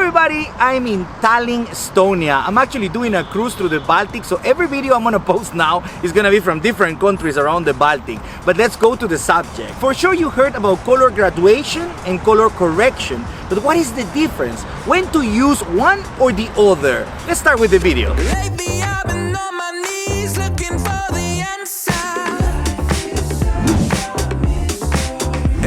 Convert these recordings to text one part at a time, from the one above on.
everybody, I'm in Tallinn, Estonia. I'm actually doing a cruise through the Baltic, so every video I'm gonna post now is gonna be from different countries around the Baltic. But let's go to the subject. For sure you heard about color graduation and color correction, but what is the difference? When to use one or the other? Let's start with the video. Lately I've been on my knees looking for the answer.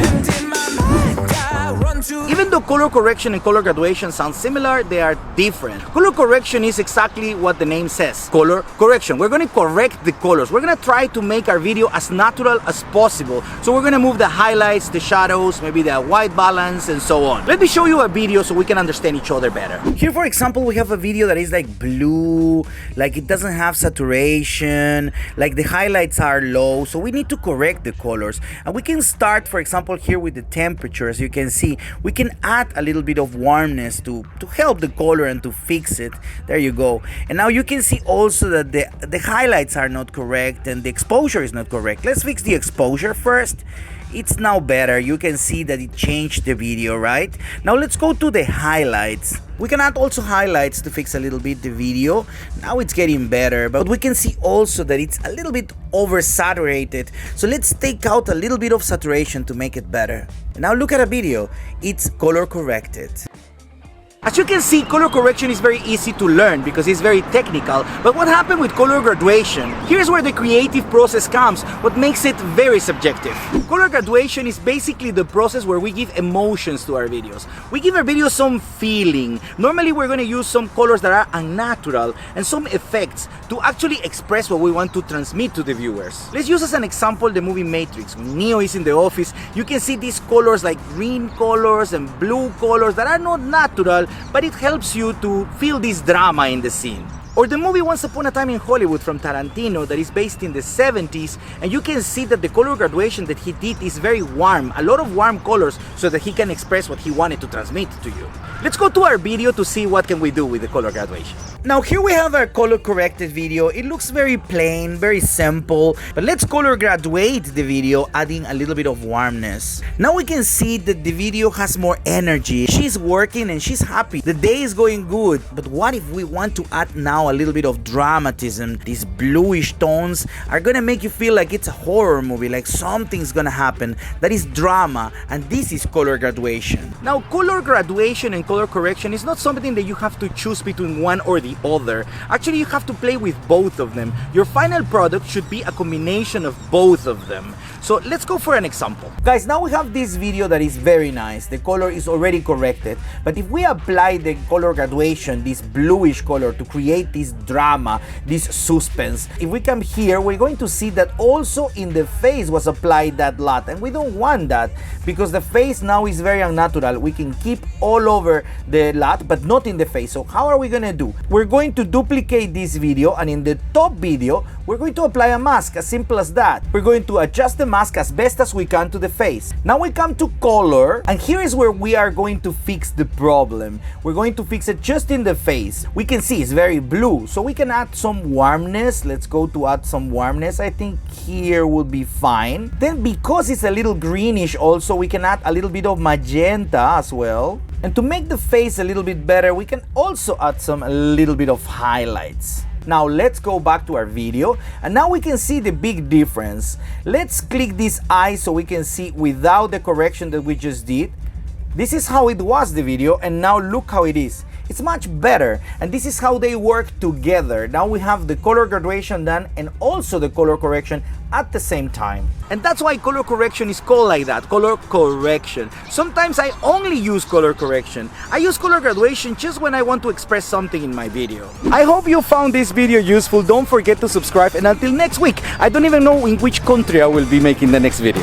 And in my mind I run to. Even though color correction and color graduation sound similar, they are different. Color correction is exactly what the name says. Color correction. We're going to correct the colors. We're going to try to make our video as natural as possible. So we're going to move the highlights, the shadows, maybe the white balance, and so on. Let me show you a video so we can understand each other better. Here, for example, we have a video that is like blue, like it doesn't have saturation, like the highlights are low. So we need to correct the colors. And we can start, for example, here with the temperature. As you can see, we can add a little bit of warmness to help the color and to fix it. There you go. And now you can see also that the highlights are not correct and the exposure is not correct. Let's fix the exposure first. It's now better. You can see that it changed the video, right? Now let's go to the highlights. We can add also highlights to fix a little bit the video. Now it's getting better, but we can see also that it's a little bit oversaturated. So let's take out a little bit of saturation to make it better. And now look at a video. It's color corrected. As you can see, color correction is very easy to learn because it's very technical, but what happened with color graduation? Here's where the creative process comes, what makes it very subjective. Color graduation is basically the process where we give emotions to our videos. We give our videos some feeling. Normally we're going to use some colors that are unnatural and some effects to actually express what we want to transmit to the viewers. Let's use as an example the movie Matrix. When Neo is in the office, you can see these colors like green colors and blue colors that are not natural, but it helps you to feel this drama in the scene. Or the movie Once Upon a Time in Hollywood from Tarantino that is based in the 70s, and you can see that the color graduation that he did is very warm, a lot of warm colors so that he can express what he wanted to transmit to you. Let's go to our video to see what can we do with the color graduation. Now here we have our color corrected video. It looks very plain, very simple, but let's color graduate the video, adding a little bit of warmness. Now we can see that the video has more energy. She's working and she's happy. The day is going good, but what if we want to add now a little bit of dramatism? These bluish tones are gonna make you feel like it's a horror movie, like something's gonna happen. That is drama, and this is color graduation. Now color graduation and color correction is not something that you have to choose between one or the other. Actually, you have to play with both of them. Your final product should be a combination of both of them. So let's go for an example. Guys, now we have this video that is very nice. The color is already corrected, but if we apply the color graduation, this bluish color, to create this drama, this suspense, if we come here, we're going to see that also in the face was applied that lot, and we don't want that because the face now is very unnatural. We can keep all over the lot, but not in the face. So how are we gonna do? We're going to duplicate this video, and in the top video, we're going to apply a mask, as simple as that. We're going to adjust the mask as best as we can to the face. Now we come to color, and here is where we are going to fix the problem. We're going to fix it just in the face. We can see it's very blue, so we can add some warmness. Let's go to add some warmness. I think here will be fine. Then because it's a little greenish also, we can add a little bit of magenta as well. And to make the face a little bit better, we can also add a little bit of highlights. Now let's go back to our video, and now we can see the big difference. Let's click this eye so we can see without the correction that we just did. This is how it was, the video, and now look how it is. It's much better, and this is how they work together. Now we have the color graduation done and also the color correction at the same time. And that's why color correction is called like that, color correction. Sometimes I only use color correction. I use color graduation just when I want to express something in my video. I hope you found this video useful. Don't forget to subscribe, and until next week, I don't even know in which country I will be making the next video.